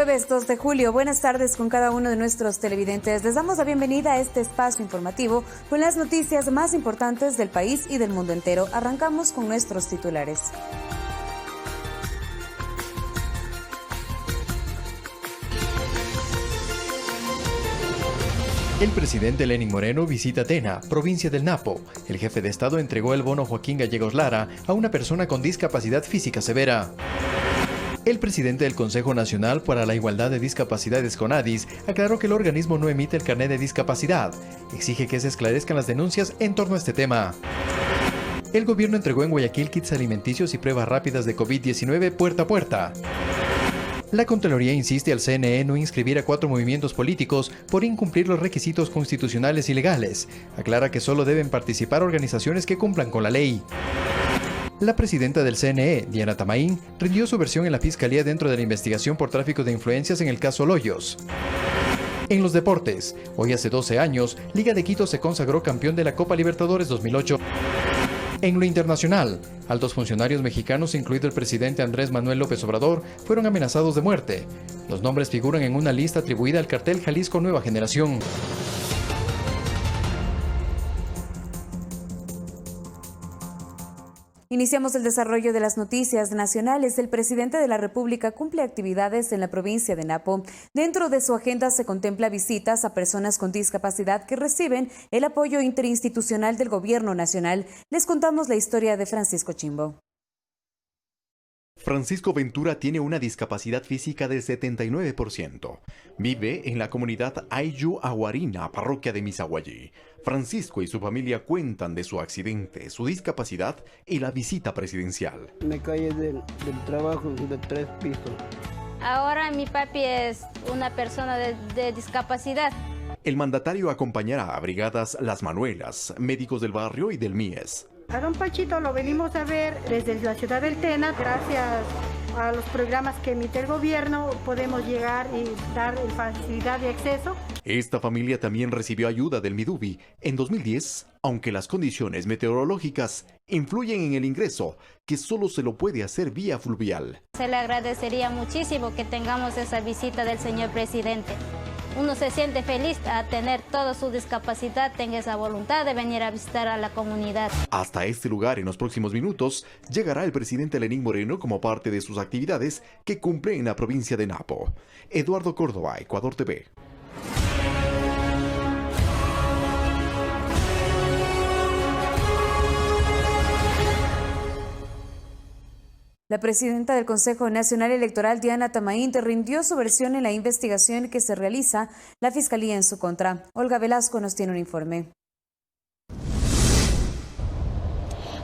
Jueves 2 de julio, buenas tardes con cada uno de nuestros televidentes. Les damos la bienvenida a este espacio informativo con las noticias más importantes del país y del mundo entero. Arrancamos con nuestros titulares. El presidente Lenín Moreno visita Tena, provincia del Napo. El jefe de Estado entregó el bono Joaquín Gallegos Lara a una persona con discapacidad física severa. El presidente del Consejo Nacional para la Igualdad de Discapacidades, CONADIS, aclaró que el organismo no emite el carnet de discapacidad. Exige que se esclarezcan las denuncias en torno a este tema. El gobierno entregó en Guayaquil kits alimenticios y pruebas rápidas de COVID-19 puerta a puerta. La Contraloría insiste al CNE no inscribir a 4 movimientos políticos por incumplir los requisitos constitucionales y legales. Aclara que solo deben participar organizaciones que cumplan con la ley. La presidenta del CNE, Diana Tamaín, rindió su versión en la Fiscalía dentro de la investigación por tráfico de influencias en el caso Loyos. En los deportes, hoy hace 12 años, Liga de Quito se consagró campeón de la Copa Libertadores 2008. En lo internacional, altos funcionarios mexicanos, incluido el presidente Andrés Manuel López Obrador, fueron amenazados de muerte. Los nombres figuran en una lista atribuida al cartel Jalisco Nueva Generación. Iniciamos el desarrollo de las noticias nacionales. El presidente de la República cumple actividades en la provincia de Napo. Dentro de su agenda se contempla visitas a personas con discapacidad que reciben el apoyo interinstitucional del Gobierno Nacional. Les contamos la historia de Francisco Chimbo. Francisco Ventura tiene una discapacidad física del 79%. Vive en la comunidad Ayllu Aguarina, parroquia de Misaguayí. Francisco y su familia cuentan de su accidente, su discapacidad y la visita presidencial. Me caí del trabajo de 3 pisos. Ahora mi papi es una persona de discapacidad. El mandatario acompañará a brigadas Las Manuelas, médicos del barrio y del MIES. A don Pachito lo venimos a ver desde la ciudad del Tena. Gracias a los programas que emite el gobierno podemos llegar y dar facilidad de acceso. Esta familia también recibió ayuda del Midubi en 2010, aunque las condiciones meteorológicas influyen en el ingreso, que solo se lo puede hacer vía fluvial. Se le agradecería muchísimo que tengamos esa visita del señor presidente. Uno se siente feliz a tener toda su discapacidad, tenga esa voluntad de venir a visitar a la comunidad. Hasta este lugar en los próximos minutos llegará el presidente Lenín Moreno como parte de sus actividades que cumple en la provincia de Napo. Eduardo Córdoba, Ecuador TV. La presidenta del Consejo Nacional Electoral, Diana Tamaín, rindió su versión en la investigación que se realiza la Fiscalía en su contra. Olga Velasco nos tiene un informe.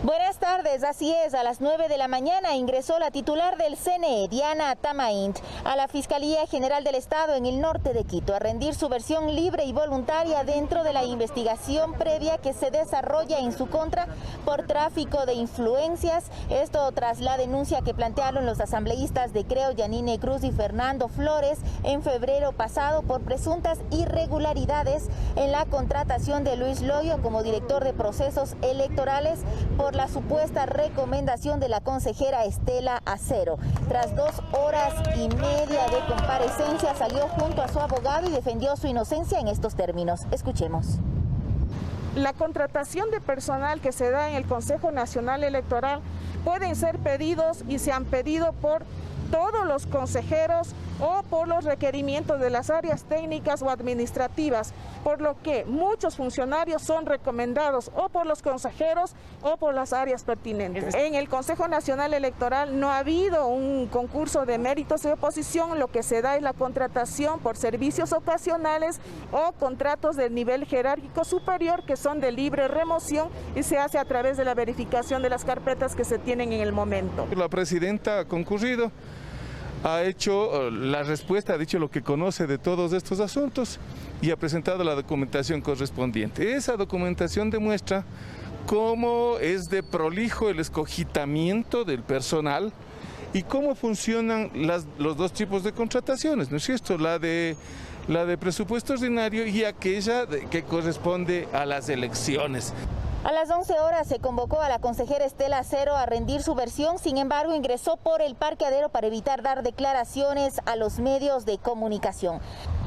Buenas tardes, así es, a las 9 de la mañana ingresó la titular del CNE, Diana Tamaín, a la Fiscalía General del Estado en el norte de Quito a rendir su versión libre y voluntaria dentro de la investigación previa que se desarrolla en su contra por tráfico de influencias. Esto tras la denuncia que plantearon los asambleístas de Creo, Yanine Cruz y Fernando Flores en febrero pasado por presuntas irregularidades en la contratación de Luis Loyo como director de procesos electorales por la supuesta recomendación de la consejera Estela Acero. Tras 2 horas y media de comparecencia, salió junto a su abogado y defendió su inocencia en estos términos. Escuchemos. La contratación de personal que se da en el Consejo Nacional Electoral pueden ser pedidos y se han pedido por todos los consejeros o por los requerimientos de las áreas técnicas o administrativas, por lo que muchos funcionarios son recomendados o por los consejeros o por las áreas pertinentes. En el Consejo Nacional Electoral no ha habido un concurso de méritos de oposición, lo que se da es la contratación por servicios ocasionales o contratos del nivel jerárquico superior que son de libre remoción y se hace a través de la verificación de las carpetas que se tienen en el momento. La presidenta ha concurrido, ha hecho la respuesta, ha dicho lo que conoce de todos estos asuntos y ha presentado la documentación correspondiente. Esa documentación demuestra cómo es de prolijo el escogitamiento del personal y cómo funcionan los dos tipos de contrataciones, ¿no es cierto? La de presupuesto ordinario y aquella que corresponde a las elecciones. A las 11 horas se convocó a la consejera Estela Acero a rendir su versión, sin embargo ingresó por el parqueadero para evitar dar declaraciones a los medios de comunicación.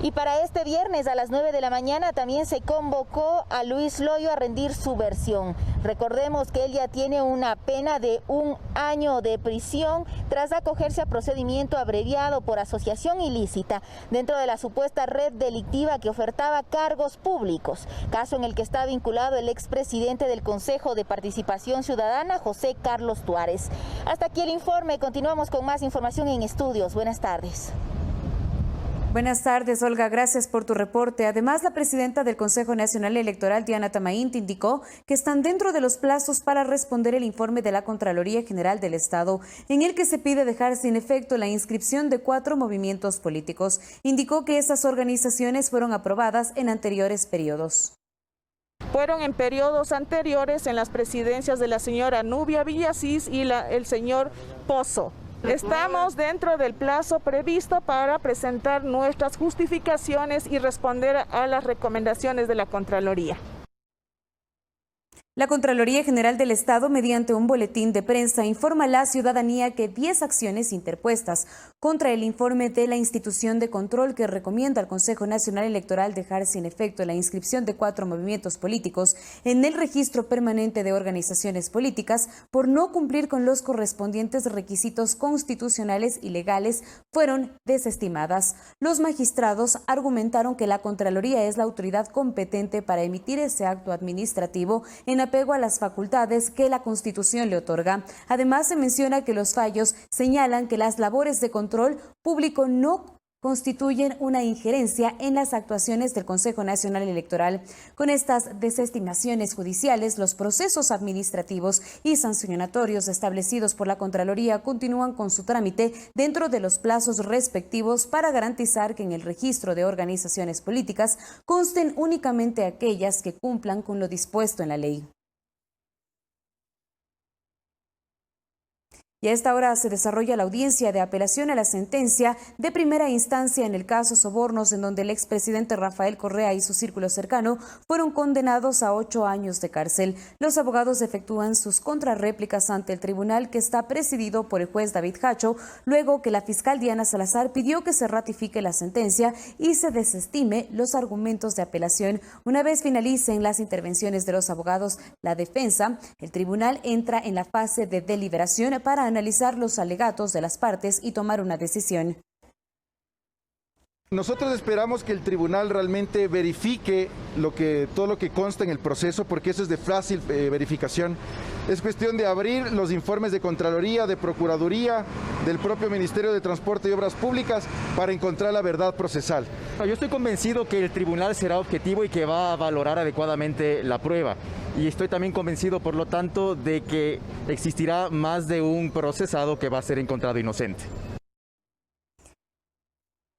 Y para este viernes a las 9 de la mañana también se convocó a Luis Loyo a rendir su versión. Recordemos que él ya tiene una pena de 1 año de prisión tras acogerse a procedimiento abreviado por asociación ilícita dentro de la supuesta red delictiva que ofertaba cargos públicos, caso en el que está vinculado el expresidente del Consejo de Participación Ciudadana, José Carlos Tuárez. Hasta aquí el informe, continuamos con más información en estudios. Buenas tardes. Buenas tardes, Olga. Gracias por tu reporte. Además, la presidenta del Consejo Nacional Electoral, Diana Tamaint, indicó que están dentro de los plazos para responder el informe de la Contraloría General del Estado, en el que se pide dejar sin efecto la inscripción de 4 movimientos políticos. Indicó que esas organizaciones fueron aprobadas en anteriores periodos. Fueron en periodos anteriores en las presidencias de la señora Nubia Villasís y el señor Pozo. Estamos dentro del plazo previsto para presentar nuestras justificaciones y responder a las recomendaciones de la Contraloría. La Contraloría General del Estado, mediante un boletín de prensa, informa a la ciudadanía que 10 acciones interpuestas contra el informe de la institución de control que recomienda al Consejo Nacional Electoral dejar sin efecto la inscripción de 4 movimientos políticos en el registro permanente de organizaciones políticas por no cumplir con los correspondientes requisitos constitucionales y legales fueron desestimadas. Los magistrados argumentaron que la Contraloría es la autoridad competente para emitir ese acto administrativo en apego a las facultades que la Constitución le otorga. Además, se menciona que los fallos señalan que las labores de control público no constituyen una injerencia en las actuaciones del Consejo Nacional Electoral. Con estas desestimaciones judiciales, los procesos administrativos y sancionatorios establecidos por la Contraloría continúan con su trámite dentro de los plazos respectivos para garantizar que en el registro de organizaciones políticas consten únicamente aquellas que cumplan con lo dispuesto en la ley. Y a esta hora se desarrolla la audiencia de apelación a la sentencia de primera instancia en el caso Sobornos, en donde el expresidente Rafael Correa y su círculo cercano fueron condenados a 8 años de cárcel. Los abogados efectúan sus contrarréplicas ante el tribunal, que está presidido por el juez David Hacho, luego que la fiscal Diana Salazar pidió que se ratifique la sentencia y se desestime los argumentos de apelación. Una vez finalicen las intervenciones de los abogados, la defensa, el tribunal entra en la fase de deliberación para analizar los alegatos de las partes y tomar una decisión. Nosotros esperamos que el tribunal realmente verifique todo lo que consta en el proceso, porque eso es de fácil verificación. Es cuestión de abrir los informes de Contraloría, de Procuraduría, del propio Ministerio de Transporte y Obras Públicas para encontrar la verdad procesal. Yo estoy convencido que el tribunal será objetivo y que va a valorar adecuadamente la prueba. Y estoy también convencido, por lo tanto, de que existirá más de un procesado que va a ser encontrado inocente.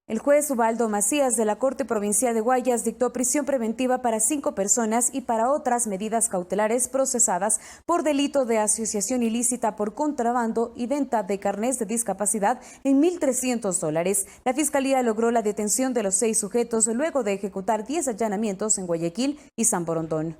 El juez Ubaldo Macías de la Corte Provincial de Guayas dictó prisión preventiva para 5 personas y para otras medidas cautelares procesadas por delito de asociación ilícita por contrabando y venta de carnés de discapacidad en $1,300. La Fiscalía logró la detención de los 6 sujetos luego de ejecutar 10 allanamientos en Guayaquil y San Borondón.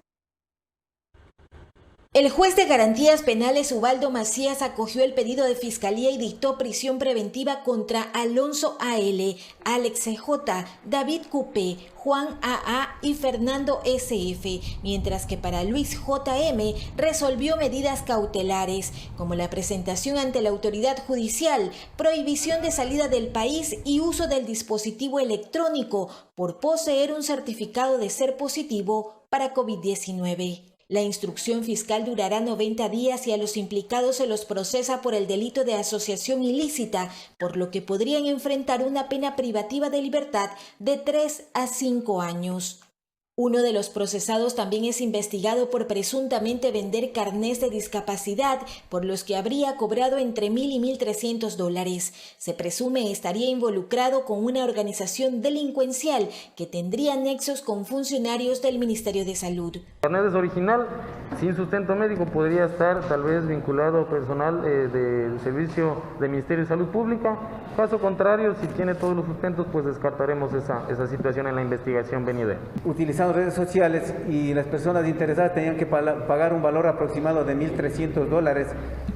El juez de garantías penales Ubaldo Macías acogió el pedido de Fiscalía y dictó prisión preventiva contra Alonso A.L., Alex C.J., David Q.P., Juan A.A. y Fernando S.F., mientras que para Luis J.M. resolvió medidas cautelares, como la presentación ante la autoridad judicial, prohibición de salida del país y uso del dispositivo electrónico por poseer un certificado de ser positivo para COVID-19. La instrucción fiscal durará 90 días y a los implicados se los procesa por el delito de asociación ilícita, por lo que podrían enfrentar una pena privativa de libertad de 3 a 5 años. Uno de los procesados también es investigado por presuntamente vender carnés de discapacidad, por los que habría cobrado entre $1,000 y $1,300. Se presume estaría involucrado con una organización delincuencial que tendría nexos con funcionarios del Ministerio de Salud. El carnet es original, sin sustento médico, podría estar tal vez vinculado a personal del servicio del Ministerio de Salud Pública. Caso contrario, si tiene todos los sustentos, pues descartaremos esa situación en la investigación venidera. Utilizado en redes sociales y las personas interesadas tenían que pagar un valor aproximado de $1.300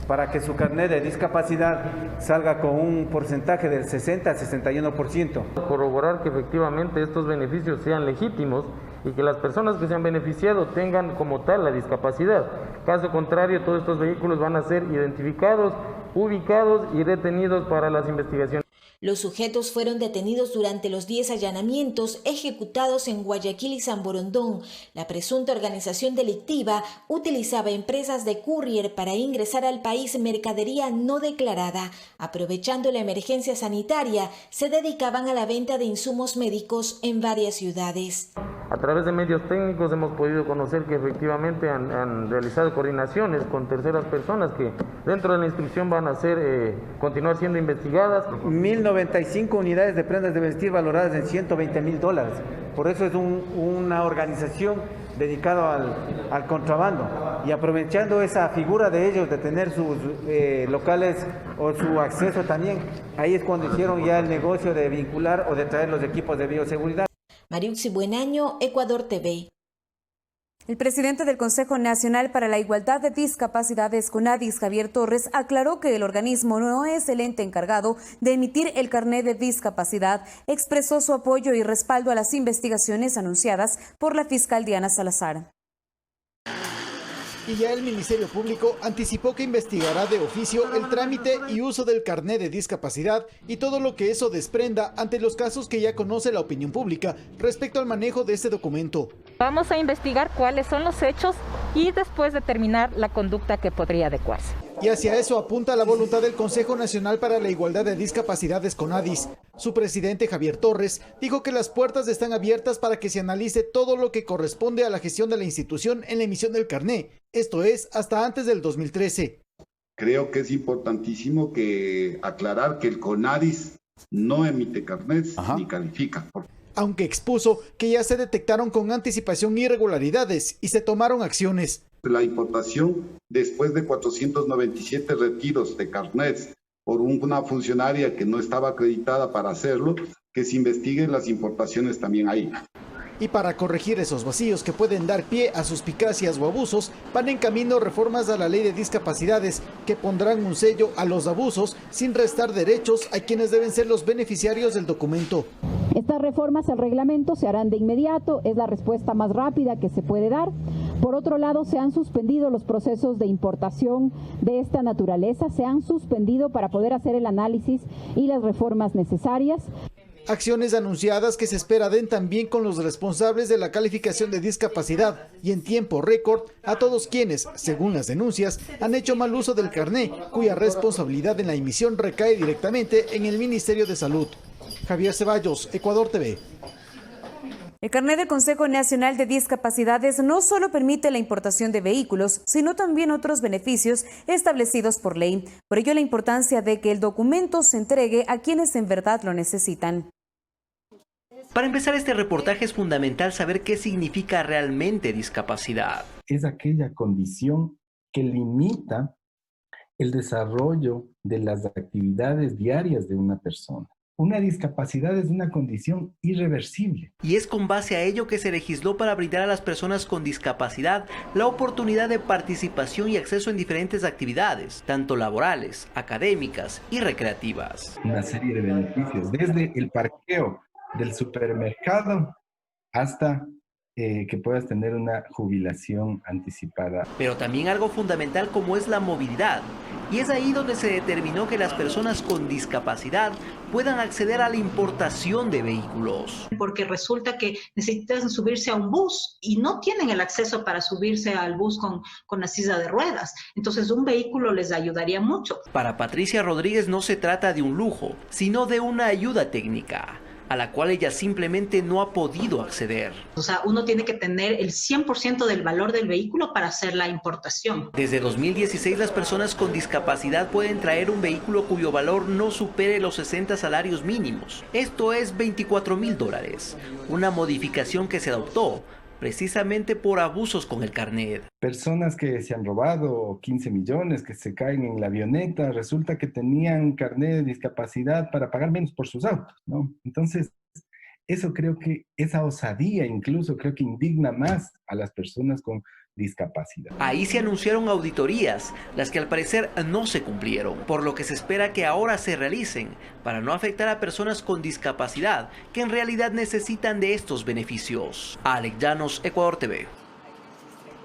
para que su carnet de discapacidad salga con un porcentaje del 60 al 61%. Corroborar que efectivamente estos beneficios sean legítimos y que las personas que se han beneficiado tengan como tal la discapacidad. Caso contrario, todos estos vehículos van a ser identificados, ubicados y retenidos para las investigaciones. Los sujetos fueron detenidos durante los 10 allanamientos ejecutados en Guayaquil y San Borondón. La presunta organización delictiva utilizaba empresas de courier para ingresar al país mercadería no declarada. Aprovechando la emergencia sanitaria, se dedicaban a la venta de insumos médicos en varias ciudades. A través de medios técnicos hemos podido conocer que efectivamente han realizado coordinaciones con terceras personas que dentro de la instrucción van a continuar siendo investigadas. 1.095 unidades de prendas de vestir valoradas en $120.000. Por eso es una organización dedicada al contrabando. Y aprovechando esa figura de ellos de tener sus locales o su acceso también, ahí es cuando hicieron ya el negocio de vincular o de traer los equipos de bioseguridad. Mariuxi Buenaño, Ecuador TV. El presidente del Consejo Nacional para la Igualdad de Discapacidades, CONADIS, Javier Torres, aclaró que el organismo no es el ente encargado de emitir el carnet de discapacidad. Expresó su apoyo y respaldo a las investigaciones anunciadas por la fiscal Diana Salazar. Y ya el Ministerio Público anticipó que investigará de oficio el trámite y uso del carnet de discapacidad y todo lo que eso desprenda ante los casos que ya conoce la opinión pública respecto al manejo de este documento. Vamos a investigar cuáles son los hechos y después determinar la conducta que podría adecuarse. Y hacia eso apunta la voluntad del Consejo Nacional para la Igualdad de Discapacidades, CONADIS. Su presidente, Javier Torres, dijo que las puertas están abiertas para que se analice todo lo que corresponde a la gestión de la institución en la emisión del carné, esto es, hasta antes del 2013. Creo que es importantísimo aclarar que el CONADIS no emite carnets ni califica. Aunque expuso que ya se detectaron con anticipación irregularidades y se tomaron acciones. La importación, después de 497 retiros de carnets por una funcionaria que no estaba acreditada para hacerlo, que se investiguen las importaciones también ahí. Y para corregir esos vacíos que pueden dar pie a suspicacias o abusos, van en camino reformas a la ley de discapacidades que pondrán un sello a los abusos sin restar derechos a quienes deben ser los beneficiarios del documento. Estas reformas al reglamento se harán de inmediato, es la respuesta más rápida que se puede dar. Por otro lado, se han suspendido los procesos de importación de esta naturaleza, se han suspendido para poder hacer el análisis y las reformas necesarias. Acciones anunciadas que se espera den también con los responsables de la calificación de discapacidad y en tiempo récord a todos quienes, según las denuncias, han hecho mal uso del carné, cuya responsabilidad en la emisión recae directamente en el Ministerio de Salud. Javier Ceballos, Ecuador TV. El carnet del Consejo Nacional de Discapacidades no solo permite la importación de vehículos, sino también otros beneficios establecidos por ley. Por ello, la importancia de que el documento se entregue a quienes en verdad lo necesitan. Para empezar este reportaje es fundamental saber qué significa realmente discapacidad. Es aquella condición que limita el desarrollo de las actividades diarias de una persona. Una discapacidad es una condición irreversible. Y es con base a ello que se legisló para brindar a las personas con discapacidad la oportunidad de participación y acceso en diferentes actividades, tanto laborales, académicas y recreativas. Una serie de beneficios, desde el parqueo del supermercado hasta que puedas tener una jubilación anticipada. Pero también algo fundamental como es la movilidad. Y es ahí donde se determinó que las personas con discapacidad puedan acceder a la importación de vehículos. Porque resulta que necesitan subirse a un bus y no tienen el acceso para subirse al bus con la silla de ruedas. Entonces un vehículo les ayudaría mucho. Para Patricia Rodríguez no se trata de un lujo, sino de una ayuda técnica, a la cual ella simplemente no ha podido acceder. O sea, uno tiene que tener el 100% del valor del vehículo para hacer la importación. Desde 2016 las personas con discapacidad pueden traer un vehículo cuyo valor no supere los 60 salarios mínimos. Esto es $24.000, una modificación que se adoptó precisamente por abusos con el carnet. Personas que se han robado 15 millones, que se caen en la avioneta, resulta que tenían carnet de discapacidad para pagar menos por sus autos, ¿no? Entonces, Eso creo que, esa osadía incluso creo que indigna más a las personas con discapacidad. Ahí se anunciaron auditorías, las que al parecer no se cumplieron, por lo que se espera que ahora se realicen para no afectar a personas con discapacidad que en realidad necesitan de estos beneficios. Alex Llanos, Ecuador TV.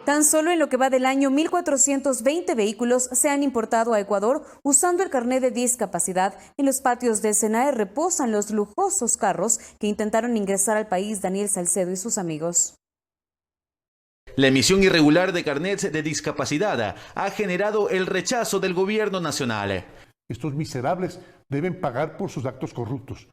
Tan solo en lo que va del año, 1.420 vehículos se han importado a Ecuador usando el carnet de discapacidad. En los patios del SENAE reposan los lujosos carros que intentaron ingresar al país Daniel Salcedo y sus amigos. La emisión irregular de carnets de discapacidad ha generado el rechazo del gobierno nacional. Estos miserables deben pagar por sus actos corruptos.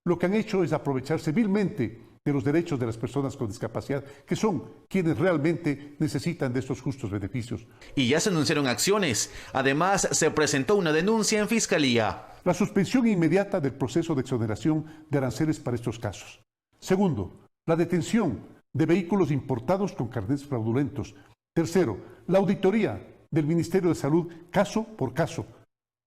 Lo que han hecho es aprovecharse vilmente de los derechos de las personas con discapacidad, que son quienes realmente necesitan de estos justos beneficios. Y ya se anunciaron acciones. Además, se presentó una denuncia en Fiscalía. La suspensión inmediata del proceso de exoneración de aranceles para estos casos. Segundo, la detención de vehículos importados con carnets fraudulentos. Tercero, la auditoría del Ministerio de Salud caso por caso.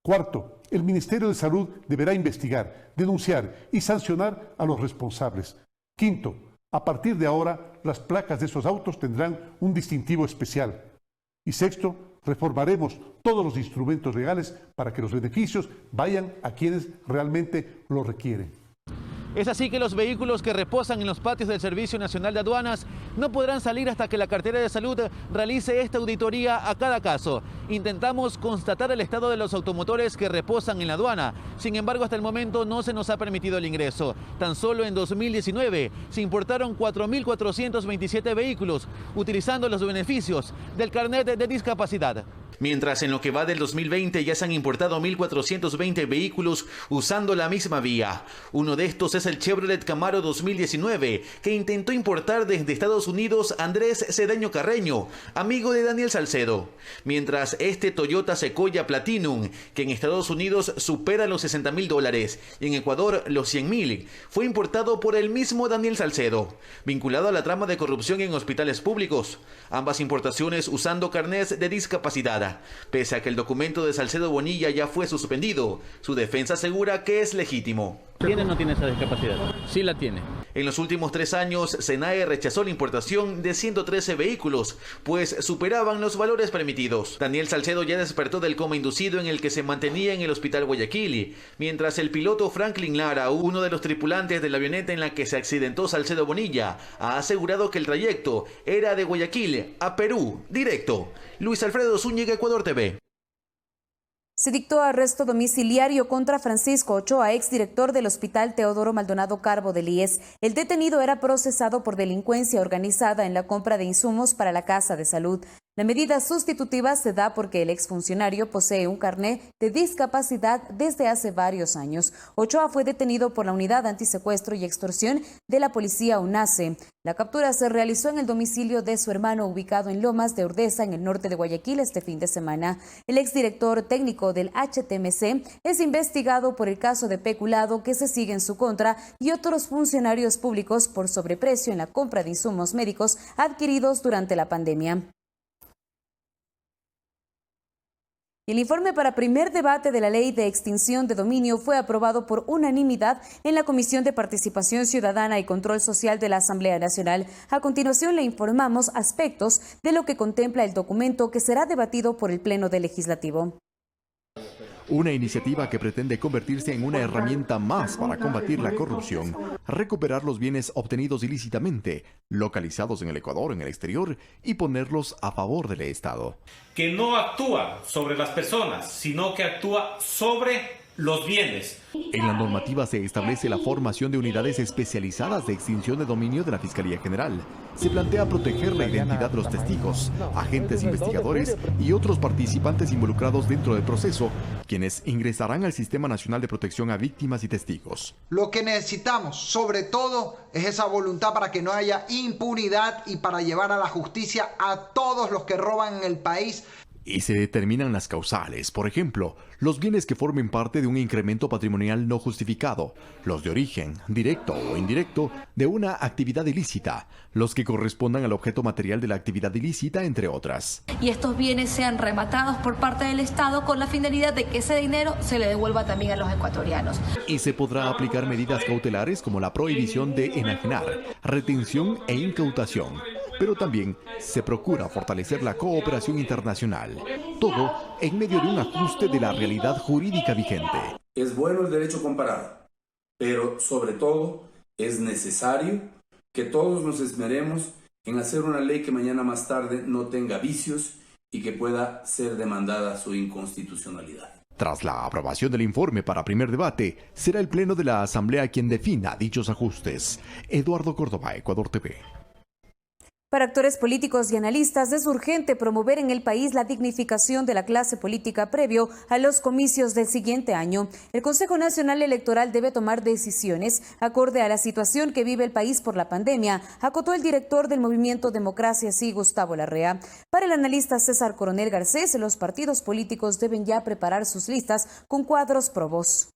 Cuarto, el Ministerio de Salud deberá investigar, denunciar y sancionar a los responsables. Quinto, a partir de ahora, las placas de esos autos tendrán un distintivo especial. Y sexto, reformaremos todos los instrumentos legales para que los beneficios vayan a quienes realmente lo requieren. Es así que los vehículos que reposan en los patios del Servicio Nacional de Aduanas no podrán salir hasta que la cartera de salud realice esta auditoría a cada caso. Intentamos constatar el estado de los automotores que reposan en la aduana. Sin embargo, hasta el momento no se nos ha permitido el ingreso. Tan solo en 2019 se importaron 4.427 vehículos utilizando los beneficios del carnet de discapacidad. Mientras en lo que va del 2020 ya se han importado 1.420 vehículos usando la misma vía. Uno de estos es el Chevrolet Camaro 2019, que intentó importar desde Estados Unidos Andrés Cedeño Carreño, amigo de Daniel Salcedo. Mientras este Toyota Sequoia Platinum, que en Estados Unidos supera los $60.000 y en Ecuador los $100.000, fue importado por el mismo Daniel Salcedo, vinculado a la trama de corrupción en hospitales públicos. Ambas importaciones usando carnets de discapacidad. Pese a que el documento de Salcedo Bonilla ya fue suspendido, su defensa asegura que es legítimo. ¿Tiene o no tiene esa discapacidad? Sí la tiene. En los últimos 3 años, SENAE rechazó la importación de 113 vehículos, pues superaban los valores permitidos. Daniel Salcedo ya despertó del coma inducido en el que se mantenía en el hospital Guayaquil, mientras el piloto Franklin Lara, uno de los tripulantes de la avioneta en la que se accidentó Salcedo Bonilla, ha asegurado que el trayecto era de Guayaquil a Perú, directo. Luis Alfredo Zúñiga, Ecuador TV. Se dictó arresto domiciliario contra Francisco Ochoa, exdirector del Hospital Teodoro Maldonado Carbo del IES. El detenido era procesado por delincuencia organizada en la compra de insumos para la Casa de Salud. La medida sustitutiva se da porque el exfuncionario posee un carné de discapacidad desde hace varios años. Ochoa fue detenido por la Unidad Antisecuestro y Extorsión de la Policía UNACE. La captura se realizó en el domicilio de su hermano ubicado en Lomas de Ordesa, en el norte de Guayaquil, este fin de semana. El exdirector técnico del HTMC es investigado por el caso de peculado que se sigue en su contra y otros funcionarios públicos por sobreprecio en la compra de insumos médicos adquiridos durante la pandemia. El informe para primer debate de la Ley de Extinción de Dominio fue aprobado por unanimidad en la Comisión de Participación Ciudadana y Control Social de la Asamblea Nacional. A continuación le informamos aspectos de lo que contempla el documento que será debatido por el Pleno del Legislativo. Una iniciativa que pretende convertirse en una herramienta más para combatir la corrupción, recuperar los bienes obtenidos ilícitamente, localizados en el Ecuador, en el exterior, y ponerlos a favor del Estado. Que no actúa sobre las personas, sino que actúa sobre los bienes. En la normativa se establece la formación de unidades especializadas de extinción de dominio de la Fiscalía General. Se plantea proteger la identidad de los testigos, agentes investigadores y otros participantes involucrados dentro del proceso, quienes ingresarán al Sistema Nacional de Protección a Víctimas y Testigos. Lo que necesitamos, sobre todo, es esa voluntad para que no haya impunidad y para llevar a la justicia a todos los que roban en el país. y se determinan las causales, por ejemplo, los bienes que formen parte de un incremento patrimonial no justificado, los de origen, directo o indirecto, de una actividad ilícita, los que correspondan al objeto material de la actividad ilícita, entre otras. Y estos bienes sean rematados por parte del Estado con la finalidad de que ese dinero se le devuelva también a los ecuatorianos. Y se podrá aplicar medidas cautelares como la prohibición de enajenar, retención e incautación. Pero también se procura fortalecer la cooperación internacional. Todo en medio de un ajuste de la realidad jurídica vigente. Es bueno el derecho comparado, pero sobre todo es necesario que todos nos esmeremos en hacer una ley que mañana más tarde no tenga vicios y que pueda ser demandada su inconstitucionalidad. Tras la aprobación del informe para primer debate, será el Pleno de la Asamblea quien defina dichos ajustes. Eduardo Córdoba, Ecuador TV. Para actores políticos y analistas es urgente promover en el país la dignificación de la clase política previo a los comicios del siguiente año. El Consejo Nacional Electoral debe tomar decisiones acorde a la situación que vive el país por la pandemia, acotó el director del Movimiento Democracia Sí, Gustavo Larrea. Para el analista César Coronel Garcés, los partidos políticos deben ya preparar sus listas con cuadros probos.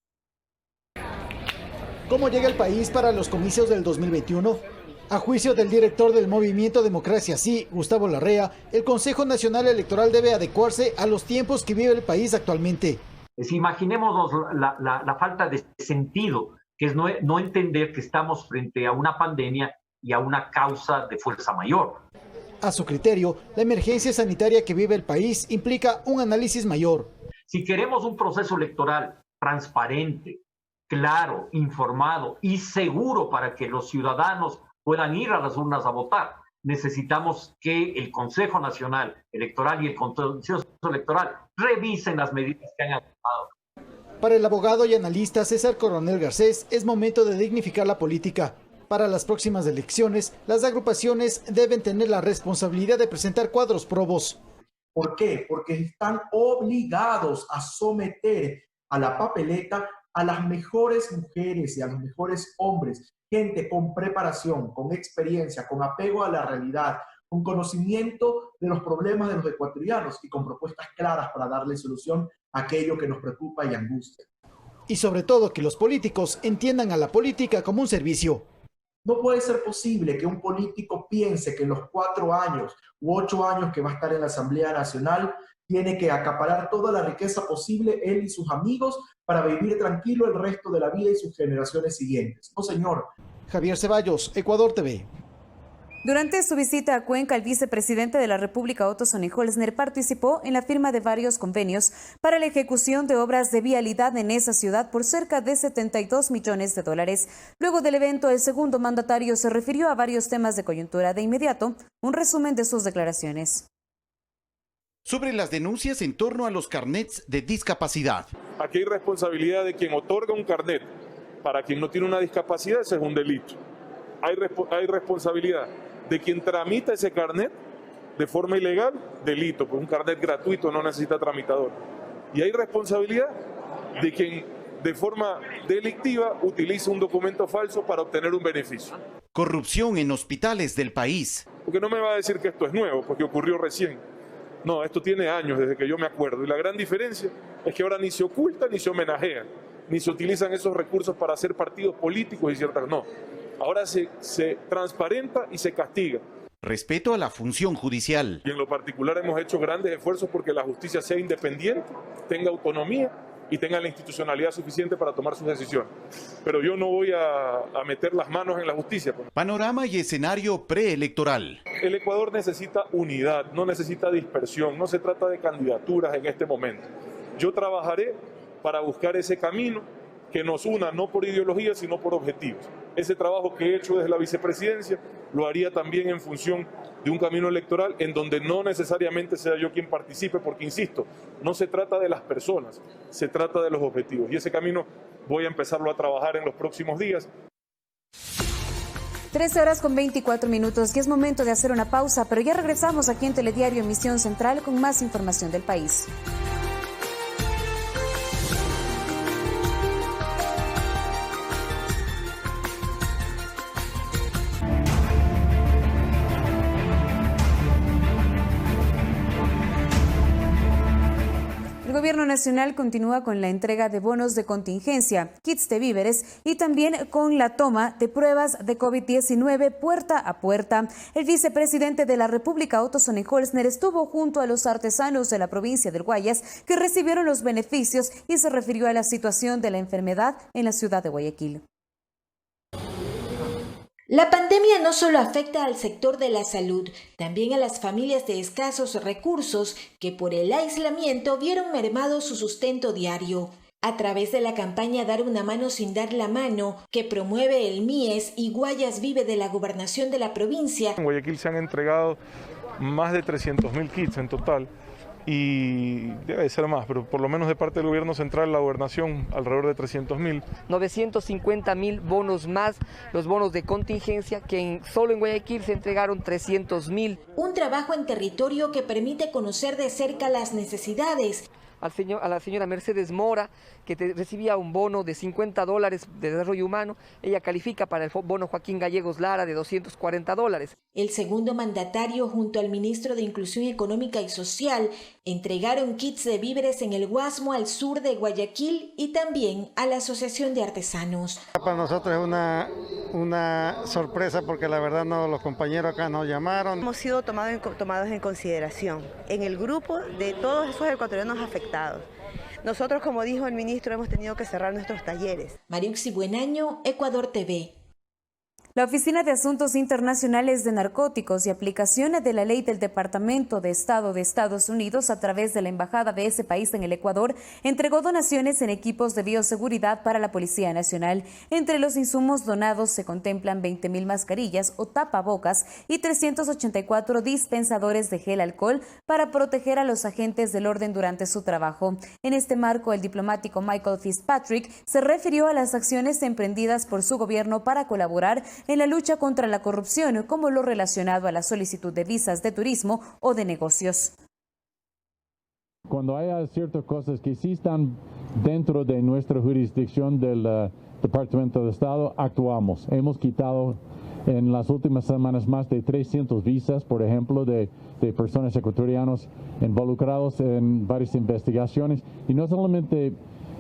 ¿Cómo llega el país para los comicios del 2021? A juicio del director del Movimiento Democracia Sí, Gustavo Larrea, el Consejo Nacional Electoral debe adecuarse a los tiempos que vive el país actualmente. Imaginémonos la falta de sentido, que es no entender que estamos frente a una pandemia y a una causa de fuerza mayor. A su criterio, la emergencia sanitaria que vive el país implica un análisis mayor. Si queremos un proceso electoral transparente, claro, informado y seguro para que los ciudadanos puedan ir a las urnas a votar, necesitamos que el Consejo Nacional Electoral y el Consejo Electoral revisen las medidas que han adoptado. Para el abogado y analista César Coronel Garcés, es momento de dignificar la política. Para las próximas elecciones, las agrupaciones deben tener la responsabilidad de presentar cuadros probos. ¿Por qué? Porque están obligados a someter a la papeleta a las mejores mujeres y a los mejores hombres, gente con preparación, con experiencia, con apego a la realidad, con conocimiento de los problemas de los ecuatorianos y con propuestas claras para darle solución a aquello que nos preocupa y angustia. Y sobre todo que los políticos entiendan a la política como un servicio. No puede ser posible que un político piense que en los 4 años u 8 años que va a estar en la Asamblea Nacional tiene que acaparar toda la riqueza posible él y sus amigos para vivir tranquilo el resto de la vida y sus generaciones siguientes. No, señor. Javier Ceballos, Ecuador TV. Durante su visita a Cuenca, el vicepresidente de la República, Otto Sonnenholzner, participó en la firma de varios convenios para la ejecución de obras de vialidad en esa ciudad por cerca de $72 millones. Luego del evento, el segundo mandatario se refirió a varios temas de coyuntura. De inmediato, un resumen de sus declaraciones. Sobre las denuncias en torno a los carnets de discapacidad. Aquí hay responsabilidad de quien otorga un carnet. Para quien no tiene una discapacidad, ese es un delito. Hay responsabilidad de quien tramita ese carnet de forma ilegal, delito, pues un carnet gratuito no necesita tramitador. Y hay responsabilidad de quien de forma delictiva utiliza un documento falso para obtener un beneficio. Corrupción en hospitales del país. Porque no me va a decir que esto es nuevo, porque ocurrió recién. No, esto tiene años desde que yo me acuerdo. Y la gran diferencia es que ahora ni se oculta ni se homenajea, ni se utilizan esos recursos para hacer partidos políticos y ciertas. No, ahora se transparenta y se castiga. Respeto a la función judicial. Y en lo particular hemos hecho grandes esfuerzos porque la justicia sea independiente, tenga autonomía y tenga la institucionalidad suficiente para tomar sus decisiones. Pero yo no voy a meter las manos en la justicia. Panorama y escenario preelectoral. El Ecuador necesita unidad, no necesita dispersión, no se trata de candidaturas en este momento. Yo trabajaré para buscar ese camino que nos una no por ideología, sino por objetivos. Ese trabajo que he hecho desde la vicepresidencia lo haría también en función de un camino electoral en donde no necesariamente sea yo quien participe, porque insisto, no se trata de las personas, se trata de los objetivos. Y ese camino voy a empezarlo a trabajar en los próximos días. 13:24 y es momento de hacer una pausa, pero ya regresamos aquí en Telediario Emisión Central con más información del país. gobierno nacional continúa con la entrega de bonos de contingencia, kits de víveres y también con la toma de pruebas de COVID-19 puerta a puerta. El vicepresidente de la República, Otto Sonnenholzner, estuvo junto a los artesanos de la provincia del Guayas que recibieron los beneficios y se refirió a la situación de la enfermedad en la ciudad de Guayaquil. La pandemia no solo afecta al sector de la salud, también a las familias de escasos recursos que por el aislamiento vieron mermado su sustento diario. A través de la campaña Dar una mano sin dar la mano, que promueve el MIES y Guayas Vive de la Gobernación de la provincia. En Guayaquil se han entregado más de 300.000 kits en total. Y debe ser más, pero por lo menos de parte del gobierno central, la gobernación, alrededor de 300.000. 950.000 bonos más, los bonos de contingencia, que solo en Guayaquil se entregaron 300.000. Un trabajo en territorio que permite conocer de cerca las necesidades. A la señora Mercedes Mora, que recibía un bono de $50 de desarrollo humano, ella califica para el bono Joaquín Gallegos Lara de $240. El segundo mandatario junto al ministro de Inclusión Económica y Social entregaron kits de víveres en el Guasmo al sur de Guayaquil y también a la Asociación de Artesanos. Para nosotros es una sorpresa porque la verdad los compañeros acá nos llamaron. Hemos sido tomados en consideración en el grupo de todos esos ecuatorianos afectados. Nosotros, como dijo el ministro, hemos tenido que cerrar nuestros talleres. Mariuxi Buenaño, Ecuador TV. La Oficina de Asuntos Internacionales de Narcóticos y Aplicación de la Ley del Departamento de Estado de Estados Unidos a través de la Embajada de ese país en el Ecuador entregó donaciones en equipos de bioseguridad para la Policía Nacional. Entre los insumos donados se contemplan 20.000 mascarillas o tapabocas y 384 dispensadores de gel alcohol para proteger a los agentes del orden durante su trabajo. En este marco, el diplomático Michael Fitzpatrick se refirió a las acciones emprendidas por su gobierno para colaborar en la lucha contra la corrupción, como lo relacionado a la solicitud de visas de turismo o de negocios. Cuando haya ciertas cosas que sí están dentro de nuestra jurisdicción del Departamento de Estado, actuamos. Hemos quitado en las últimas semanas más de 300 visas, por ejemplo, de personas ecuatorianos involucrados en varias investigaciones, y no solamente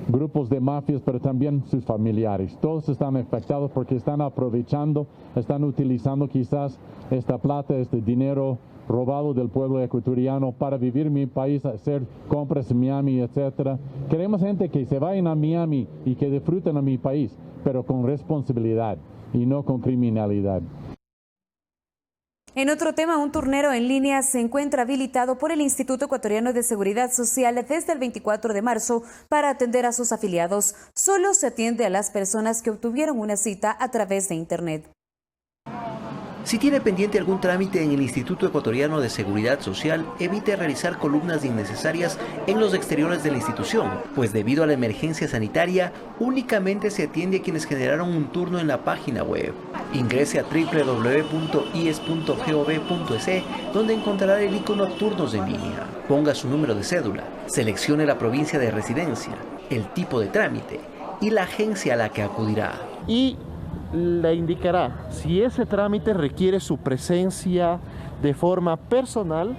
grupos de mafias, pero también sus familiares. Todos están afectados porque están aprovechando, están utilizando quizás esta plata, este dinero robado del pueblo ecuatoriano para vivir en mi país, hacer compras en Miami, etcétera. Queremos gente que se vayan a Miami y que disfruten a mi país, pero con responsabilidad y no con criminalidad. En otro tema, un turnero en línea se encuentra habilitado por el Instituto Ecuatoriano de Seguridad Social desde el 24 de marzo para atender a sus afiliados. Solo se atiende a las personas que obtuvieron una cita a través de Internet. Si tiene pendiente algún trámite en el Instituto Ecuatoriano de Seguridad Social, evite realizar columnas innecesarias en los exteriores de la institución, pues debido a la emergencia sanitaria, únicamente se atiende a quienes generaron un turno en la página web. Ingrese a www.ies.gov.es, donde encontrará el icono Turnos en línea. Ponga su número de cédula, seleccione la provincia de residencia, el tipo de trámite y la agencia a la que acudirá. Y le indicará si ese trámite requiere su presencia de forma personal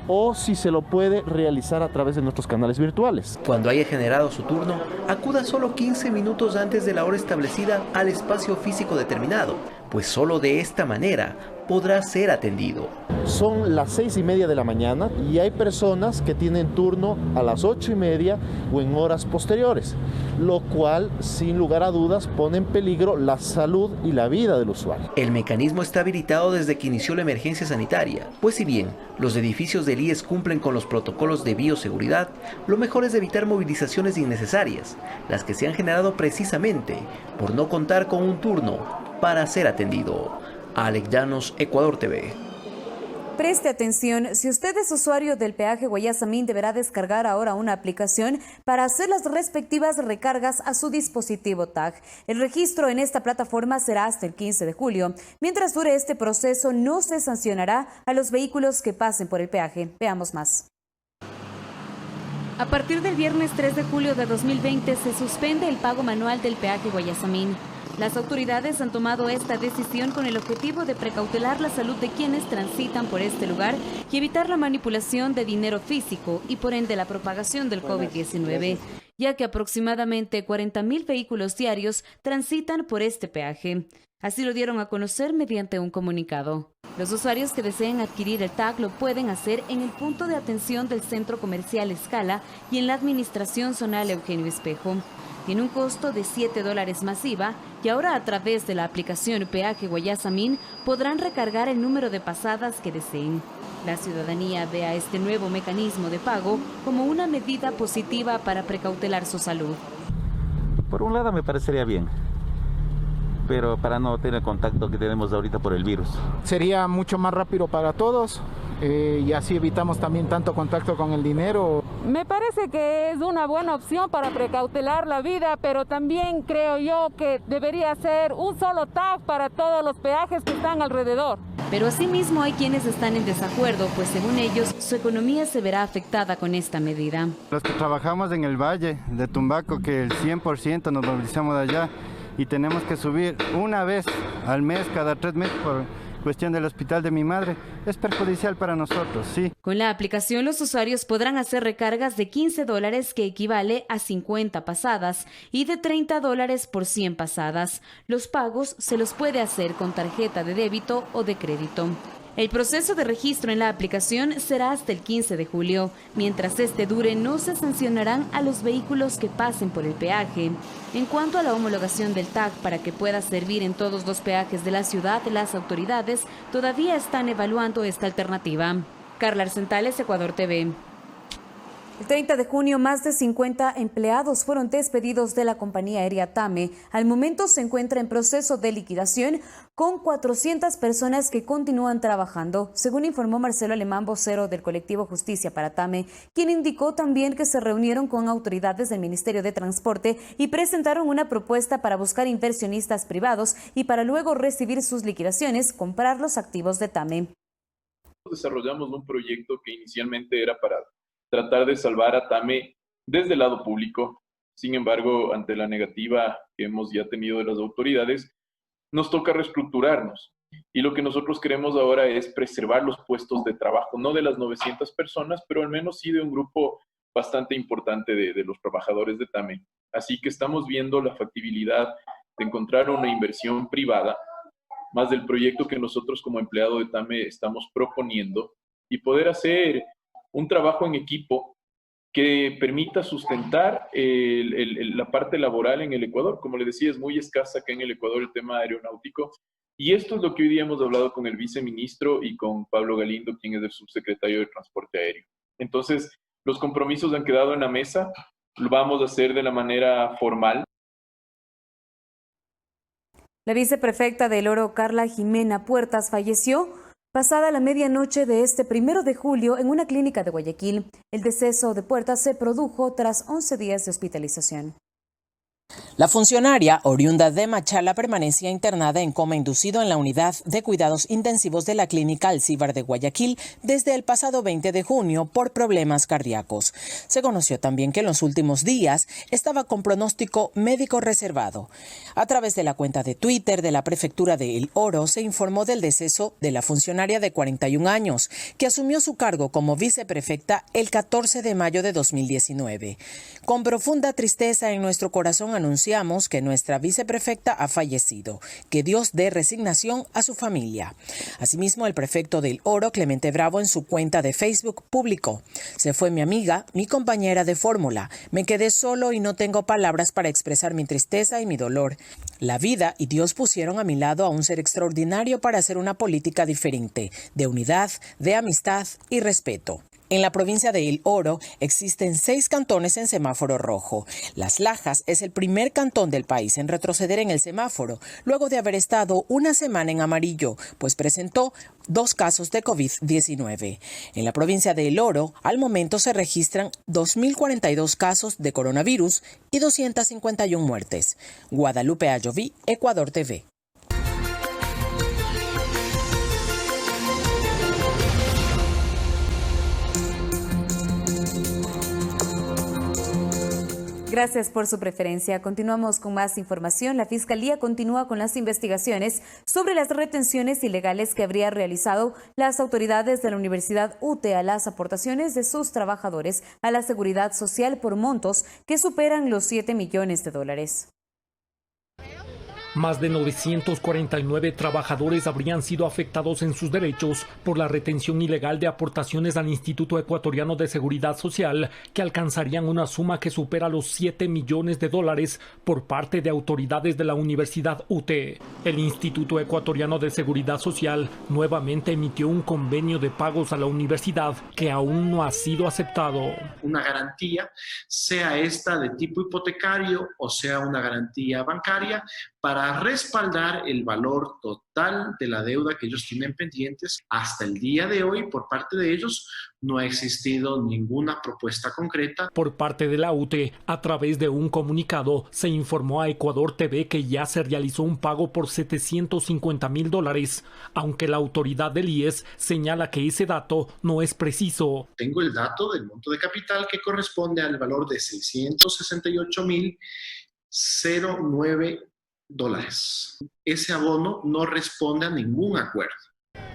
o si se lo puede realizar a través de nuestros canales virtuales. Cuando haya generado su turno, acuda solo 15 minutos antes de la hora establecida al espacio físico determinado, pues solo de esta manera podrá ser atendido. Son las 6:30 de la mañana y hay personas que tienen turno a las 8:30 o en horas posteriores, lo cual, sin lugar a dudas, pone en peligro la salud y la vida del usuario. El mecanismo está habilitado desde que inició la emergencia sanitaria, pues si bien los edificios del IES cumplen con los protocolos de bioseguridad, lo mejor es evitar movilizaciones innecesarias, las que se han generado precisamente por no contar con un turno para ser atendido. Alex Llanos, Ecuador TV. Preste atención, si usted es usuario del peaje Guayasamín, deberá descargar ahora una aplicación para hacer las respectivas recargas a su dispositivo TAG. El registro en esta plataforma será hasta el 15 de julio. Mientras dure este proceso, no se sancionará a los vehículos que pasen por el peaje. Veamos más. A partir del viernes 3 de julio de 2020 se suspende el pago manual del peaje Guayasamín. Las autoridades han tomado esta decisión con el objetivo de precautelar la salud de quienes transitan por este lugar y evitar la manipulación de dinero físico y por ende la propagación del COVID-19, ya que aproximadamente 40.000 vehículos diarios transitan por este peaje. Así lo dieron a conocer mediante un comunicado. Los usuarios que deseen adquirir el tag lo pueden hacer en el punto de atención del Centro Comercial Escala y en la Administración Zonal Eugenio Espejo. Tiene un costo de $7 masiva y ahora a través de la aplicación Peaje Guayasamín podrán recargar el número de pasadas que deseen. La ciudadanía ve a este nuevo mecanismo de pago como una medida positiva para precautelar su salud. Por un lado me parecería bien, pero para no tener el contacto que tenemos ahorita por el virus. Sería mucho más rápido para todos y así evitamos también tanto contacto con el dinero. Me parece que es una buena opción para precautelar la vida, pero también creo yo que debería ser un solo tag para todos los peajes que están alrededor. Pero asimismo hay quienes están en desacuerdo, pues según ellos, su economía se verá afectada con esta medida. Los que trabajamos en el Valle de Tumbaco, que el 100% nos movilizamos de allá, y tenemos que subir una vez al mes, cada 3 meses, por cuestión del hospital de mi madre, es perjudicial para nosotros, sí. Con la aplicación los usuarios podrán hacer recargas de $15 que equivale a 50 pasadas y de $30 por 100 pasadas. Los pagos se los puede hacer con tarjeta de débito o de crédito. El proceso de registro en la aplicación será hasta el 15 de julio. Mientras este dure, no se sancionarán a los vehículos que pasen por el peaje. En cuanto a la homologación del tag para que pueda servir en todos los peajes de la ciudad, las autoridades todavía están evaluando esta alternativa. Carla Arcentales, Ecuador TV. El 30 de junio, más de 50 empleados fueron despedidos de la compañía aérea TAME. Al momento se encuentra en proceso de liquidación con 400 personas que continúan trabajando, según informó Marcelo Alemán, vocero del colectivo Justicia para TAME, quien indicó también que se reunieron con autoridades del Ministerio de Transporte y presentaron una propuesta para buscar inversionistas privados y para luego recibir sus liquidaciones, comprar los activos de TAME. Desarrollamos un proyecto que inicialmente era para tratar de salvar a TAME desde el lado público. Sin embargo, ante la negativa que hemos ya tenido de las autoridades, nos toca reestructurarnos. Y lo que nosotros queremos ahora es preservar los puestos de trabajo, no de las 900 personas, pero al menos sí de un grupo bastante importante de los trabajadores de TAME. Así que estamos viendo la factibilidad de encontrar una inversión privada, más del proyecto que nosotros como empleado de TAME estamos proponiendo, y poder hacer un trabajo en equipo que permita sustentar la parte laboral en el Ecuador. Como le decía, es muy escasa acá en el Ecuador el tema aeronáutico. Y esto es lo que hoy día hemos hablado con el viceministro y con Pablo Galindo, quien es el subsecretario de Transporte Aéreo. Entonces, los compromisos han quedado en la mesa. Lo vamos a hacer de la manera formal. La viceprefecta del Oro, Carla Jimena Puertas, falleció pasada la medianoche de este 1 de julio en una clínica de Guayaquil. El deceso de Puertas se produjo tras 11 días de hospitalización. La funcionaria, oriunda de Machala, permanecía internada en coma inducido en la unidad de cuidados intensivos de la clínica Alcíbar de Guayaquil desde el pasado 20 de junio por problemas cardíacos. Se conoció también que en los últimos días estaba con pronóstico médico reservado. A través de la cuenta de Twitter de la prefectura de El Oro se informó del deceso de la funcionaria de 41 años, que asumió su cargo como viceprefecta el 14 de mayo de 2019. Con profunda tristeza en nuestro corazón anunciamos que nuestra viceprefecta ha fallecido. Que Dios dé resignación a su familia. Asimismo, el prefecto del Oro, Clemente Bravo, en su cuenta de Facebook publicó: se fue mi amiga, mi compañera de fórmula. Me quedé solo y no tengo palabras para expresar mi tristeza y mi dolor. La vida y Dios pusieron a mi lado a un ser extraordinario para hacer una política diferente, de unidad, de amistad y respeto. En la provincia de El Oro existen 6 cantones en semáforo rojo. Las Lajas es el primer cantón del país en retroceder en el semáforo, luego de haber estado una semana en amarillo, pues presentó 2 casos de COVID-19. En la provincia de El Oro, al momento se registran 2.042 casos de coronavirus y 251 muertes. Guadalupe Ayoví, Ecuador TV. Gracias por su preferencia. Continuamos con más información. La Fiscalía continúa con las investigaciones sobre las retenciones ilegales que habría realizado las autoridades de la Universidad UTE a las aportaciones de sus trabajadores a la Seguridad Social por montos que superan los 7 millones de dólares. Más de 949 trabajadores habrían sido afectados en sus derechos por la retención ilegal de aportaciones al Instituto Ecuatoriano de Seguridad Social, que alcanzarían una suma que supera los 7 millones de dólares por parte de autoridades de la Universidad UTE. El Instituto Ecuatoriano de Seguridad Social nuevamente emitió un convenio de pagos a la universidad que aún no ha sido aceptado. Una garantía, sea esta de tipo hipotecario o sea una garantía bancaria, para respaldar el valor total de la deuda que ellos tienen pendientes. Hasta el día de hoy, por parte de ellos, no ha existido ninguna propuesta concreta. Por parte de la UTE, a través de un comunicado, se informó a Ecuador TV que ya se realizó un pago por $750,000, aunque la autoridad del IES señala que ese dato no es preciso. Tengo el dato del monto de capital que corresponde al valor de $668,009. Ese abono no responde a ningún acuerdo.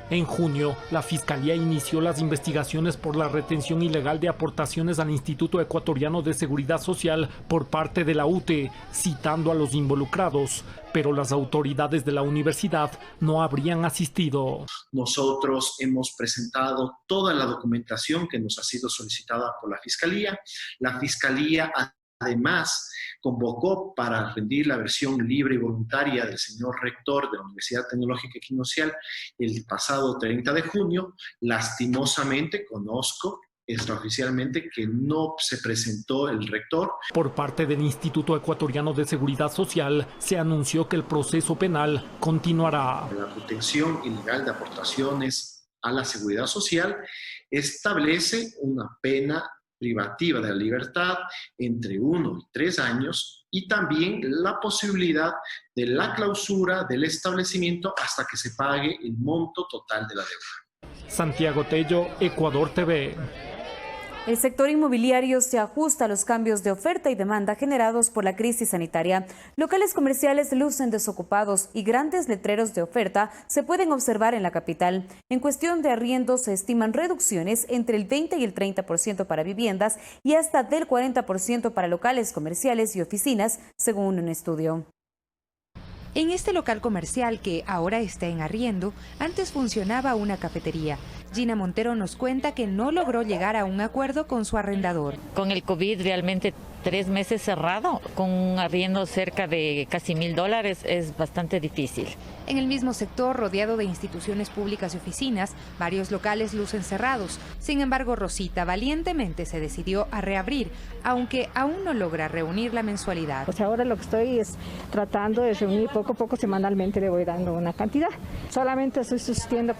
En junio, la Fiscalía inició las investigaciones por la retención ilegal de aportaciones al Instituto Ecuatoriano de Seguridad Social por parte de la UTE, citando a los involucrados, pero las autoridades de la universidad no habrían asistido. Nosotros hemos presentado toda la documentación que nos ha sido solicitada por la Fiscalía. La Fiscalía además convocó para rendir la versión libre y voluntaria del señor rector de la Universidad Tecnológica Equinocial el pasado 30 de junio. Lastimosamente, conozco extraoficialmente que no se presentó el rector. Por parte del Instituto Ecuatoriano de Seguridad Social, se anunció que el proceso penal continuará. La retención ilegal de aportaciones a la seguridad social establece una pena privativa de la libertad entre 1 y 3 años y también la posibilidad de la clausura del establecimiento hasta que se pague el monto total de la deuda. Santiago Tello, Ecuador TV. El sector inmobiliario se ajusta a los cambios de oferta y demanda generados por la crisis sanitaria. Locales comerciales lucen desocupados y grandes letreros de oferta se pueden observar en la capital. En cuestión de arriendos se estiman reducciones entre el 20 y el 30% para viviendas y hasta del 40% para locales comerciales y oficinas, según un estudio. En este local comercial que ahora está en arriendo, antes funcionaba una cafetería. Gina Montero nos cuenta que no logró llegar a un acuerdo con su arrendador. Con el COVID realmente 3 meses cerrado, con un arriendo cerca de casi $1,000 es bastante difícil. En el mismo sector, rodeado de instituciones públicas y oficinas, varios locales lucen cerrados. Sin embargo, Rosita valientemente se decidió a reabrir, aunque aún no logra reunir la mensualidad. Pues ahora lo que estoy es tratando de reunir poco a poco, semanalmente le voy dando una cantidad. Solamente estoy subsistiendo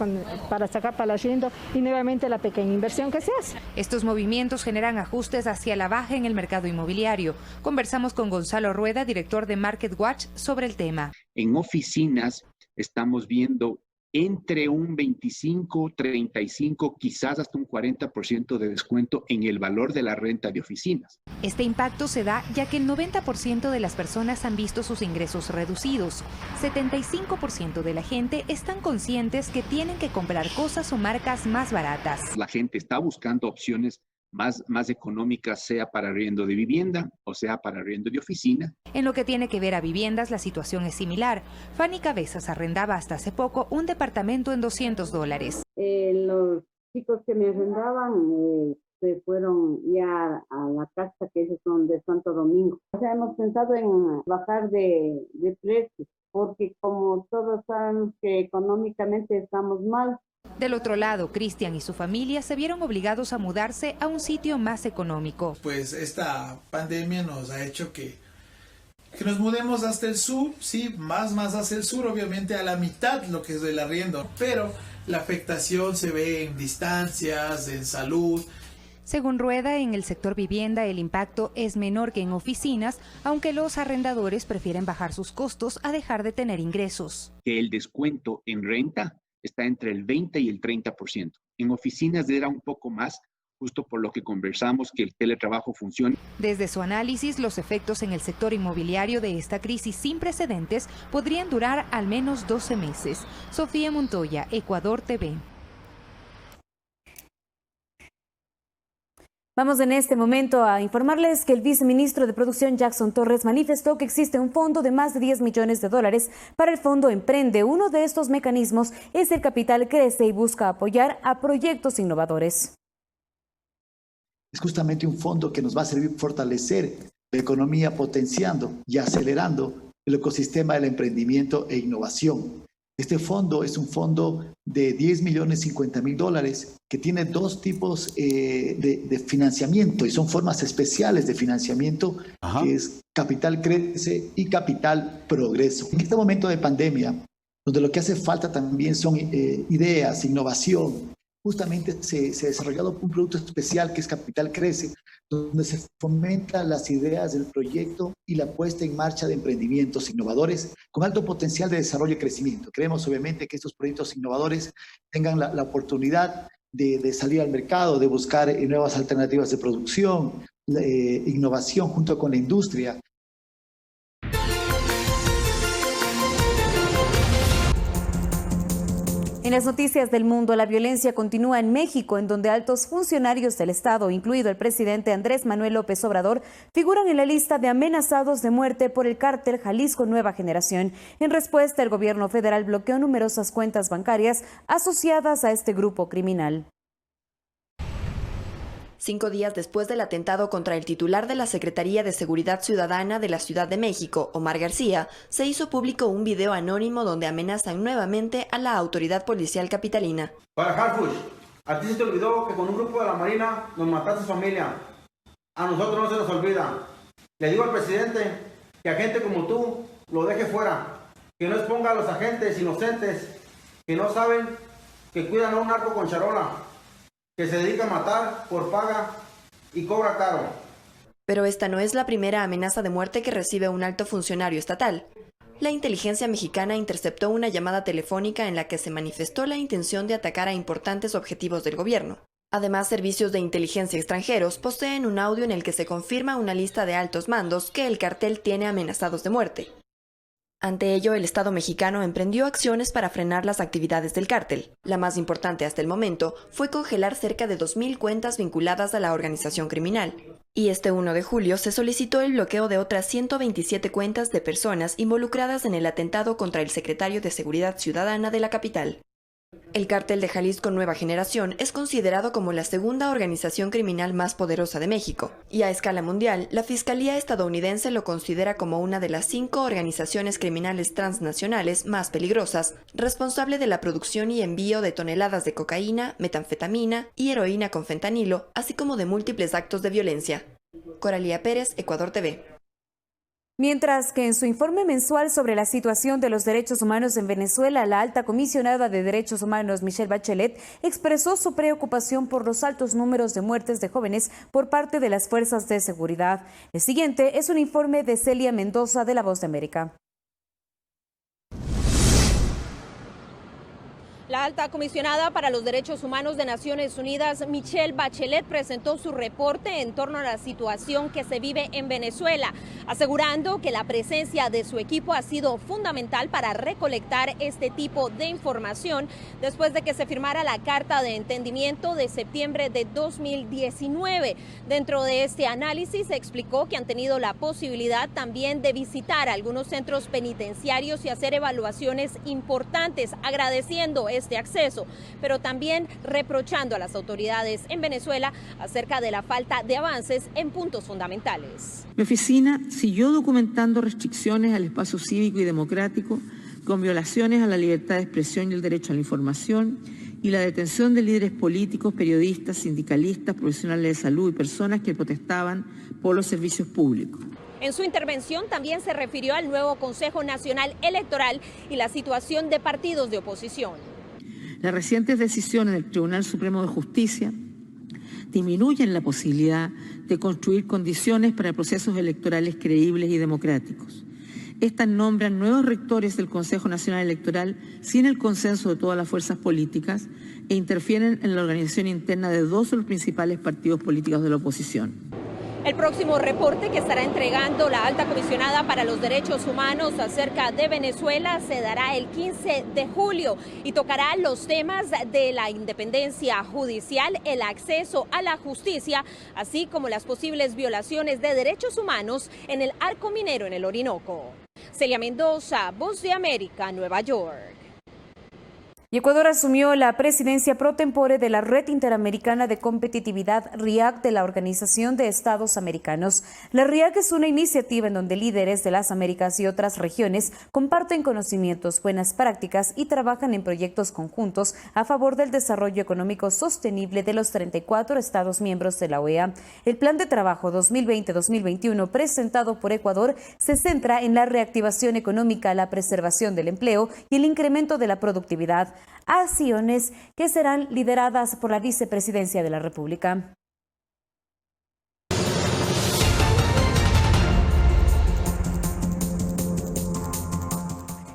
para sacar para el arriendo y nuevamente la pequeña inversión que se hace. Estos movimientos generan ajustes hacia la baja en el mercado inmobiliario. Conversamos con Gonzalo Rueda, director de Market Watch, sobre el tema. En oficinas estamos viendo entre un 25, 35, quizás hasta un 40% de descuento en el valor de la renta de oficinas. Este impacto se da ya que el 90% de las personas han visto sus ingresos reducidos. 75% de la gente están conscientes que tienen que comprar cosas o marcas más baratas. La gente está buscando opciones más económicas, sea para arriendo de vivienda o sea para arriendo de oficina. En lo que tiene que ver a viviendas, la situación es similar. Fanny Cabezas arrendaba hasta hace poco un departamento en $200. Los chicos que me arrendaban se fueron ya a la casa que es de Santo Domingo. O sea, hemos pensado en bajar de precios, porque como todos saben que económicamente estamos mal. Del otro lado, Cristian y su familia se vieron obligados a mudarse a un sitio más económico. Pues esta pandemia nos ha hecho que nos mudemos hasta el sur, sí, más hacia el sur, obviamente a la mitad lo que es el arriendo, pero la afectación se ve en distancias, en salud. Según Rueda, en el sector vivienda el impacto es menor que en oficinas, aunque los arrendadores prefieren bajar sus costos a dejar de tener ingresos. El descuento en renta está entre el 20 y el 30%. En oficinas era un poco más, justo por lo que conversamos, que el teletrabajo funcione. Desde su análisis, los efectos en el sector inmobiliario de esta crisis sin precedentes podrían durar al menos 12 meses. Sofía Montoya, Ecuador TV. Vamos en este momento a informarles que el viceministro de Producción Jackson Torres manifestó que existe un fondo de más de 10 millones de dólares para el Fondo Emprende. Uno de estos mecanismos es el Capital Crece y busca apoyar a proyectos innovadores. Es justamente un fondo que nos va a servir para fortalecer la economía, potenciando y acelerando el ecosistema del emprendimiento e innovación. Este fondo es un fondo de $10.050.000 que tiene dos tipos de financiamiento y son formas especiales de financiamiento, que es Capital Crece y Capital Progreso. En este momento de pandemia, donde lo que hace falta también son ideas, innovación, justamente se ha desarrollado un producto especial que es Capital Crece, donde se fomentan las ideas del proyecto y la puesta en marcha de emprendimientos innovadores con alto potencial de desarrollo y crecimiento. Creemos obviamente que estos proyectos innovadores tengan la oportunidad de salir al mercado, de buscar nuevas alternativas de producción, innovación junto con la industria. En las noticias del mundo, la violencia continúa en México, en donde altos funcionarios del Estado, incluido el presidente Andrés Manuel López Obrador, figuran en la lista de amenazados de muerte por el cártel Jalisco Nueva Generación. En respuesta, el gobierno federal bloqueó numerosas cuentas bancarias asociadas a este grupo criminal. 5 días después del atentado contra el titular de la Secretaría de Seguridad Ciudadana de la Ciudad de México, Omar García, se hizo público un video anónimo donde amenazan nuevamente a la autoridad policial capitalina. Para Harfuch, a ti se te olvidó que con un grupo de la Marina nos mataste a su familia. A nosotros no se nos olvida. Le digo al presidente que a gente como tú lo deje fuera, que no exponga a los agentes inocentes que no saben que cuidan a un narco con charola, que se dedica a matar por paga y cobra caro. Pero esta no es la primera amenaza de muerte que recibe un alto funcionario estatal. La inteligencia mexicana interceptó una llamada telefónica en la que se manifestó la intención de atacar a importantes objetivos del gobierno. Además, servicios de inteligencia extranjeros poseen un audio en el que se confirma una lista de altos mandos que el cartel tiene amenazados de muerte. Ante ello, el Estado mexicano emprendió acciones para frenar las actividades del cártel. La más importante hasta el momento fue congelar cerca de 2.000 cuentas vinculadas a la organización criminal. Y este 1 de julio se solicitó el bloqueo de otras 127 cuentas de personas involucradas en el atentado contra el secretario de Seguridad Ciudadana de la capital. El cártel de Jalisco Nueva Generación es considerado como la segunda organización criminal más poderosa de México, y a escala mundial, la Fiscalía estadounidense lo considera como una de las 5 organizaciones criminales transnacionales más peligrosas, responsable de la producción y envío de toneladas de cocaína, metanfetamina y heroína con fentanilo, así como de múltiples actos de violencia. Coralía Pérez, Ecuador TV. Mientras que en su informe mensual sobre la situación de los derechos humanos en Venezuela, la alta comisionada de Derechos Humanos, Michelle Bachelet, expresó su preocupación por los altos números de muertes de jóvenes por parte de las fuerzas de seguridad. El siguiente es un informe de Celia Mendoza de La Voz de América. La alta comisionada para los derechos humanos de Naciones Unidas, Michelle Bachelet, presentó su reporte en torno a la situación que se vive en Venezuela, asegurando que la presencia de su equipo ha sido fundamental para recolectar este tipo de información después de que se firmara la Carta de Entendimiento de septiembre de 2019. Dentro de este análisis se explicó que han tenido la posibilidad también de visitar algunos centros penitenciarios y hacer evaluaciones importantes, agradeciendo este acceso, pero también reprochando a las autoridades en Venezuela acerca de la falta de avances en puntos fundamentales. Mi oficina siguió documentando restricciones al espacio cívico y democrático, con violaciones a la libertad de expresión y el derecho a la información, y la detención de líderes políticos, periodistas, sindicalistas, profesionales de salud y personas que protestaban por los servicios públicos. En su intervención también se refirió al nuevo Consejo Nacional Electoral y la situación de partidos de oposición. Las recientes decisiones del Tribunal Supremo de Justicia disminuyen la posibilidad de construir condiciones para procesos electorales creíbles y democráticos. Estas nombran nuevos rectores del Consejo Nacional Electoral sin el consenso de todas las fuerzas políticas e interfieren en la organización interna de dos de los principales partidos políticos de la oposición. El próximo reporte que estará entregando la alta comisionada para los derechos humanos acerca de Venezuela se dará el 15 de julio y tocará los temas de la independencia judicial, el acceso a la justicia, así como las posibles violaciones de derechos humanos en el arco minero en el Orinoco. Celia Mendoza, Voz de América, Nueva York. Y Ecuador asumió la presidencia pro tempore de la Red Interamericana de Competitividad RIAC de la Organización de Estados Americanos. La RIAC es una iniciativa en donde líderes de las Américas y otras regiones comparten conocimientos, buenas prácticas y trabajan en proyectos conjuntos a favor del desarrollo económico sostenible de los 34 Estados miembros de la OEA. El Plan de Trabajo 2020-2021 presentado por Ecuador se centra en la reactivación económica, la preservación del empleo y el incremento de la productividad. Acciones que serán lideradas por la Vicepresidencia de la República.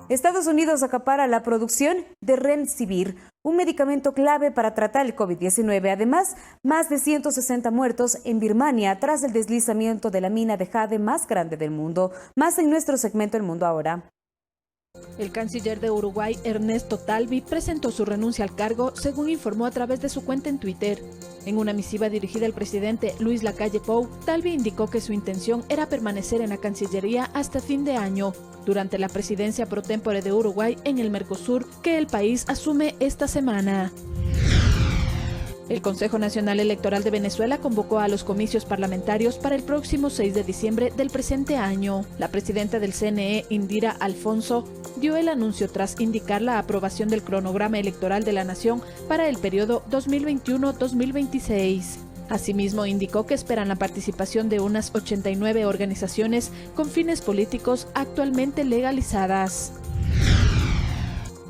Estados Unidos acapara la producción de Remdesivir, un medicamento clave para tratar el COVID-19. Además, más de 160 muertos en Birmania tras el deslizamiento de la mina de jade más grande del mundo. Más en nuestro segmento El Mundo Ahora. El canciller de Uruguay, Ernesto Talvi, presentó su renuncia al cargo, según informó a través de su cuenta en Twitter. En una misiva dirigida al presidente Luis Lacalle Pou, Talvi indicó que su intención era permanecer en la Cancillería hasta fin de año, durante la presidencia pro tempore de Uruguay en el Mercosur, que el país asume esta semana. El Consejo Nacional Electoral de Venezuela convocó a los comicios parlamentarios para el próximo 6 de diciembre del presente año. La presidenta del CNE, Indira Alfonso, dio el anuncio tras indicar la aprobación del cronograma electoral de la nación para el periodo 2021-2026. Asimismo, indicó que esperan la participación de unas 89 organizaciones con fines políticos actualmente legalizadas.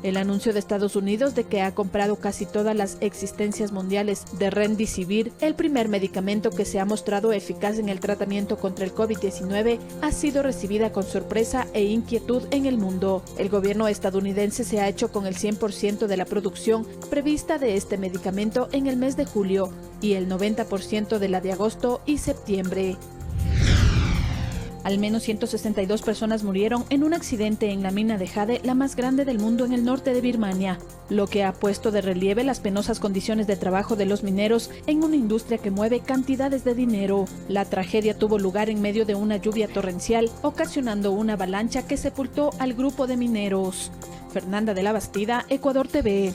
El anuncio de Estados Unidos de que ha comprado casi todas las existencias mundiales de Remdesivir, el primer medicamento que se ha mostrado eficaz en el tratamiento contra el COVID-19, ha sido recibida con sorpresa e inquietud en el mundo. El gobierno estadounidense se ha hecho con el 100% de la producción prevista de este medicamento en el mes de julio y el 90% de la de agosto y septiembre. Al menos 162 personas murieron en un accidente en la mina de jade, la más grande del mundo en el norte de Birmania, lo que ha puesto de relieve las penosas condiciones de trabajo de los mineros en una industria que mueve cantidades de dinero. La tragedia tuvo lugar en medio de una lluvia torrencial, ocasionando una avalancha que sepultó al grupo de mineros. Fernanda de la Bastida, Ecuador TV.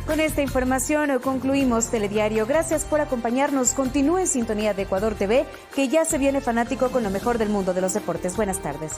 Con esta información concluimos Telediario. Gracias por acompañarnos. Continúe en sintonía de Ecuador TV, que ya se viene fanático con lo mejor del mundo de los deportes. Buenas tardes.